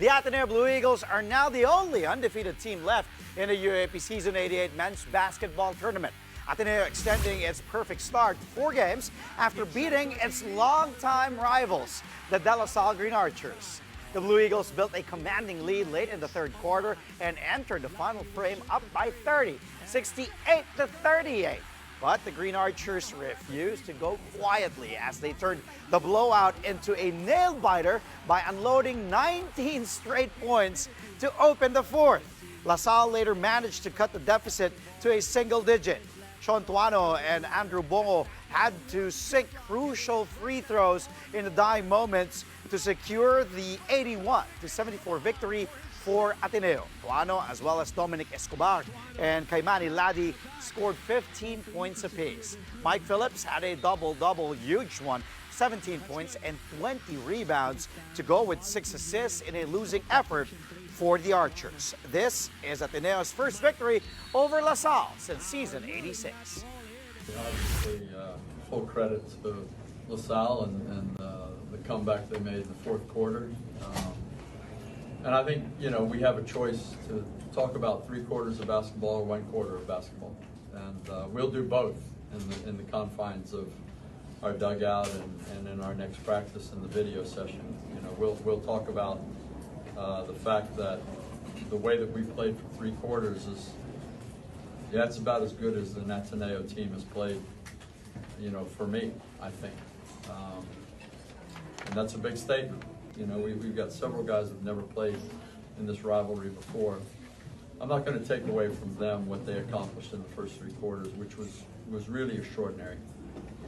The Ateneo Blue Eagles are now the only undefeated team left in the UAAP Season 88 men's basketball tournament. Ateneo extending its perfect start to 4 games after beating its longtime rivals, the DLSU Green Archers. The Blue Eagles built a commanding lead late in the third quarter and entered the final frame up by 30, 68-38. But the Green Archers refused to go quietly as they turned the blowout into a nail-biter by unloading 19 straight points to open the fourth. Salle later managed to cut the deficit to a single digit. Sean Tuano and Andrew Bongo had to sink crucial free throws in the dying moments to secure the 81-74 victory for Ateneo. Tuano, as well as Dominic Escobar and Kaimani Ladi, scored 15 points apiece. Mike Phillips had a double-double, huge one, 17 points and 20 rebounds to go with 6 assists in a losing effort for the Archers. This is Ateneo's first victory over Salle since season 86. Obviously, full credit to Salle and the comeback they made in the fourth quarter. And I think, we have a choice to talk about 3 quarters of basketball or 1 quarter of basketball. And we'll do both in the confines of our dugout and in our next practice in the video session. We'll talk about the fact that the way that we played for 3 quarters is, that's about as good as an Ateneo team has played, for me, I think. And that's a big statement. We've got several guys that have never played in this rivalry before. I'm not going to take away from them what they accomplished in the first 3 quarters, which was really extraordinary.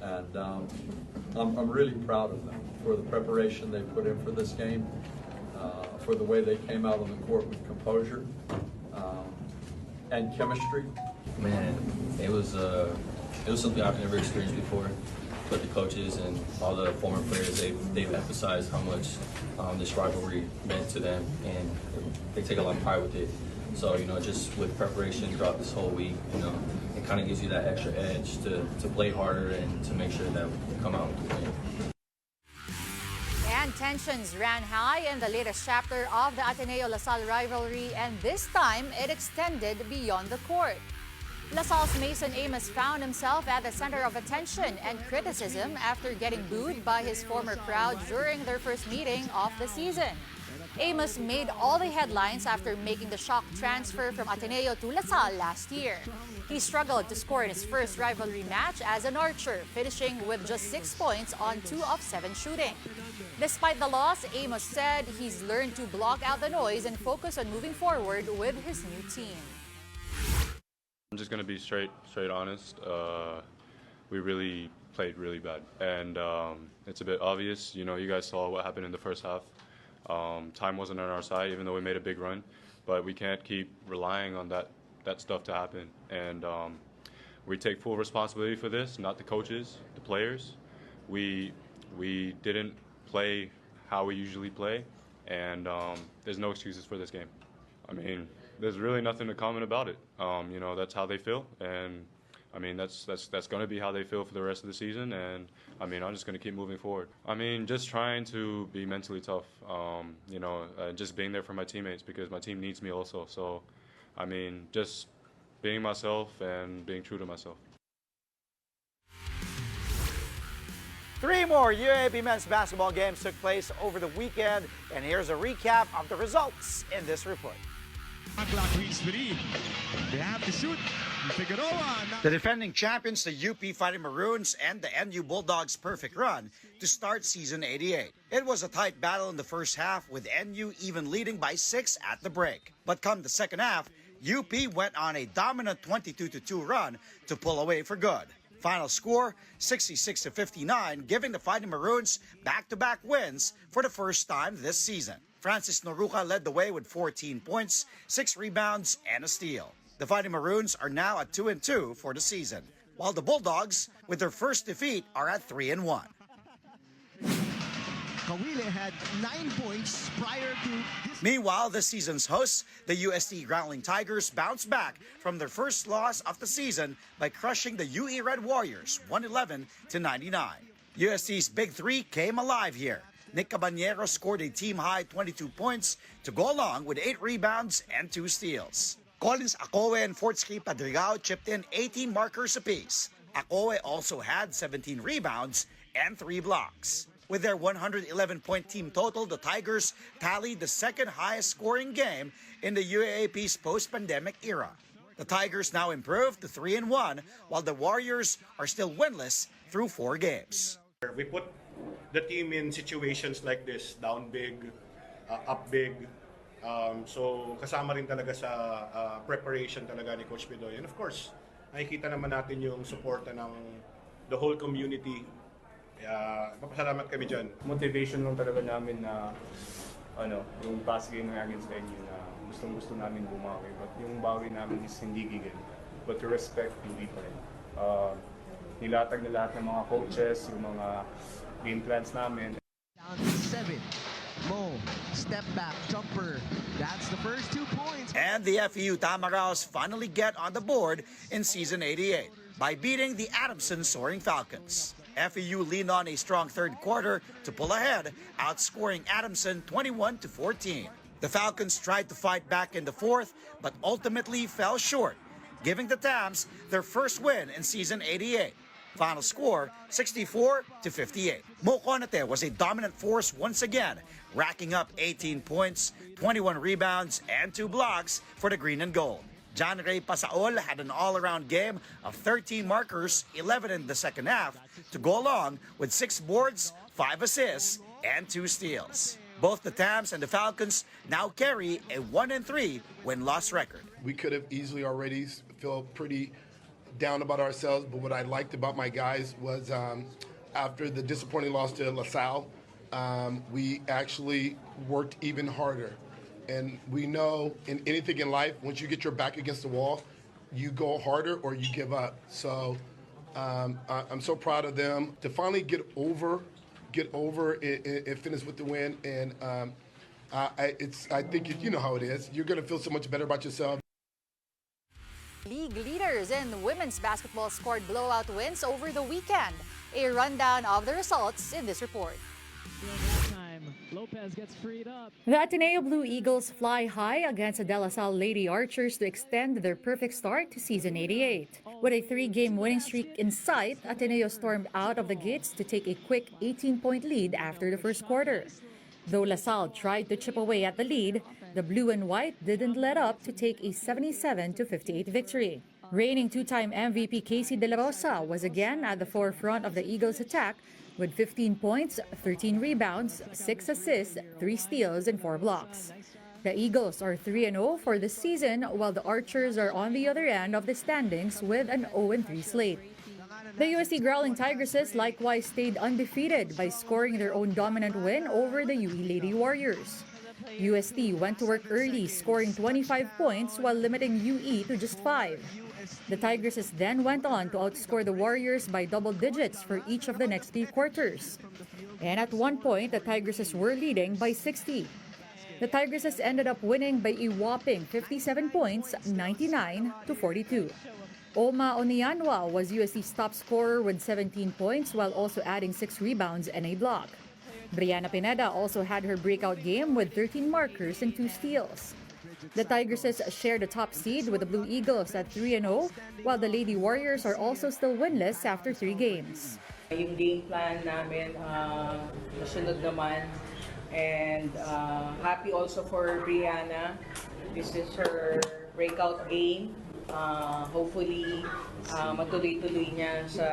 And I'm really proud of them for the preparation they put in for this game, for the way they came out on the court with composure and chemistry. Man, it was something I've never experienced before. But the coaches and all the former players, they've emphasized how much this rivalry meant to them, and they take a lot of pride with it. So, just with preparation throughout this whole week, it kind of gives you that extra edge to play harder and to make sure that we come out with the win. And tensions ran high in the latest chapter of the Ateneo-LaSalle rivalry, and this time it extended beyond the court. LaSalle's Mason Amos found himself at the center of attention and criticism after getting booed by his former crowd during their first meeting of the season. Amos made all the headlines after making the shock transfer from Ateneo to LaSalle last year. He struggled to score in his first rivalry match as an Archer, finishing with just 6 points on 2 of 7 shooting. Despite the loss, Amos said he's learned to block out the noise and focus on moving forward with his new team. I'm just going to be straight honest. We really played really bad, and it's a bit obvious. You guys saw what happened in the first half. Time wasn't on our side, even though we made a big run, but we can't keep relying on that stuff to happen. And we take full responsibility for this, not the coaches, the players. We didn't play how we usually play, and there's no excuses for this game. I mean, there's really nothing to comment about it. That's how they feel, and I mean that's going to be how they feel for the rest of the season. And I mean, I'm just going to keep moving forward. I mean, just trying to be mentally tough. Just being there for my teammates because my team needs me also. So, I mean, just being myself and being true to myself. 3 more UAAP men's basketball games took place over the weekend, and here's a recap of the results in this report. They have to shoot. The defending champions, the UP Fighting Maroons, and the NU Bulldogs' perfect run to start season 88. It was a tight battle in the first half, with NU even leading by 6 at the break. But come the second half, UP went on a dominant 22-2 run to pull away for good. Final score, 66-59, giving the Fighting Maroons back-to-back wins for the first time this season. Francis Noruca led the way with 14 points, 6 rebounds, and a steal. The Fighting Maroons are now at 2-2 for the season, while the Bulldogs, with their first defeat, are at 3-1. Kawile had 9 points prior to this. Meanwhile, this season's hosts, the UST Growling Tigers, bounced back from their first loss of the season by crushing the UE Red Warriors 111-99. UST's Big Three came alive here. Nick Caballero scored a team-high 22 points to go along with 8 rebounds and 2 steals. Collins Acoe and Fortsky Padrigao chipped in 18 markers apiece. Acoe also had 17 rebounds and 3 blocks. With their 111-point team total, the Tigers tallied the second highest scoring game in the UAAP's post-pandemic era. The Tigers now improved to 3-1, while the Warriors are still winless through 4 games. We put the team in situations like this, down big, up big. So kasama rin talaga sa preparation talaga ni Coach Bidoy. And of course, nakikita naman natin yung suporta ng the whole community. Papasalamat kami dyan. Motivation lang talaga namin na yung past game against NU na gustong-gusto namin bumawi. But yung bawi namin is hindi gigil. But to respect, hindi pa rin. Nilatag na lahat ng mga coaches, yung mga game plans namin. Down to 7. Mo, step back, jumper. That's the first 2 points. And the FEU Tamaraws finally get on the board in season 88 by beating the Adamson Soaring Falcons. FEU leaned on a strong third quarter to pull ahead, outscoring Adamson 21-14. The Falcons tried to fight back in the fourth, but ultimately fell short, giving the Tams their first win in season 88. Final score, 64-58. Mo Conate was a dominant force once again, racking up 18 points, 21 rebounds, and 2 blocks for the green and gold. John Ray Pasaol had an all-around game of 13 markers, 11 in the second half, to go along with 6 boards, 5 assists, and 2 steals. Both the Tams and the Falcons now carry a 1-3 win-loss record. We could have easily already felt pretty down about ourselves, but what I liked about my guys was after the disappointing loss to LaSalle, we actually worked even harder. And we know in anything in life, once you get your back against the wall, you go harder or you give up. So I'm so proud of them to finally get over and finish with the win. And I think you know how it is. You're going to feel so much better about yourself. League leaders in women's basketball scored blowout wins over the weekend. A rundown of the results in this report. Lopez gets freed up. The Ateneo Blue Eagles fly high against the DLSU Lady Archers to extend their perfect start to season 88. With a 3-game winning streak in sight, Ateneo stormed out of the gates to take a quick 18-point lead after the first quarter. Though LaSalle tried to chip away at the lead, the blue and white didn't let up to take a 77-58 victory. Reigning 2-time MVP Casey De La Rosa was again at the forefront of the Eagles' attack with 15 points, 13 rebounds, 6 assists, 3 steals, and 4 blocks. The Eagles are 3-0 for the season, while the Archers are on the other end of the standings with an 0-3 slate. The UST Growling Tigresses likewise stayed undefeated by scoring their own dominant win over the UE Lady Warriors. UST went to work early, scoring 25 points while limiting UE to just 5. The Tigresses then went on to outscore the Warriors by double digits for each of the next 3 quarters. And at one point, the Tigresses were leading by 60. The Tigresses ended up winning by a whopping 57 points, 99-42. Oma Onianwa was UST's top scorer with 17 points while also adding 6 rebounds and a block. Brianna Pineda also had her breakout game with 13 markers and 2 steals. The Tigresses share the top seed with the Blue Eagles at 3-0, while the Lady Warriors are also still winless after 3 games. Yung game plan namin, nasunod naman. And happy also for Brianna. This is her breakout game. Hopefully, matuloy-tuloy niya sa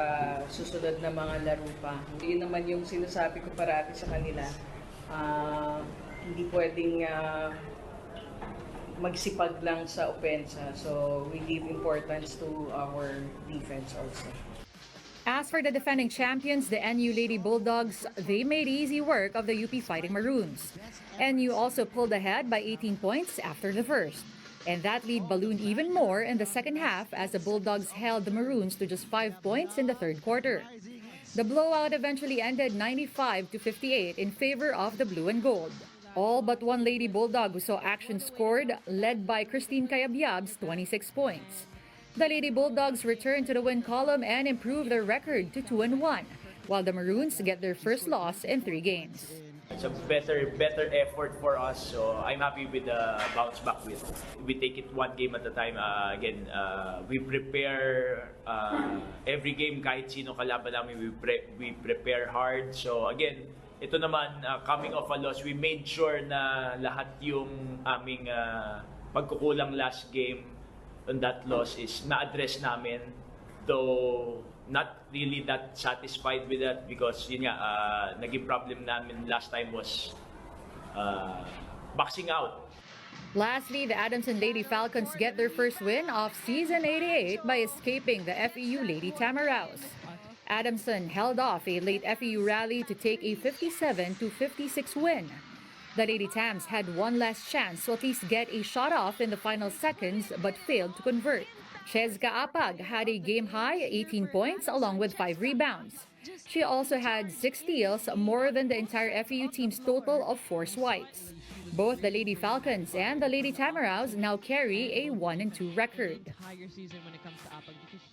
susunod na mga laro pa. Yun naman yung sinasabi ko parati sa kanila. Hindi pwedeng magsipag lang sa opensa. So, we give importance to our defense also. As for the defending champions, the NU Lady Bulldogs, they made easy work of the UP Fighting Maroons. NU also pulled ahead by 18 points after the first. And that lead ballooned even more in the second half as the Bulldogs held the Maroons to just 5 points in the third quarter. The blowout eventually ended 95-58 in favor of the blue and gold. All but one Lady Bulldog who saw action scored, led by Christine Cayabyab's 26 points. The Lady Bulldogs returned to the win column and improved their record to 2-1, while the Maroons get their first loss in 3 games. It's a better effort for us, so I'm happy with the bounce back win. We take it one game at a time. We prepare every game kahit sino kalaban namin, we prepare hard. So again, ito naman, coming off a loss, we made sure na lahat yung aming pagkukulang last game on that loss is na-address namin, though not really that satisfied with that because yun nga, naging problem namin last time was boxing out. Lastly, the Adamson Lady Falcons get their first win of season 88 by escaping the FEU Lady Tamaraws. Adamson held off a late FEU rally to take a 57-56 win. The Lady Tams had one last chance to at least get a shot off in the final seconds but failed to convert. Cheska Apag had a game-high 18 points along with 5 rebounds. She also had 6 steals, more than the entire FEU team's total of 4 swipes. Both the Lady Falcons and the Lady Tamaraws now carry a 1-2 record.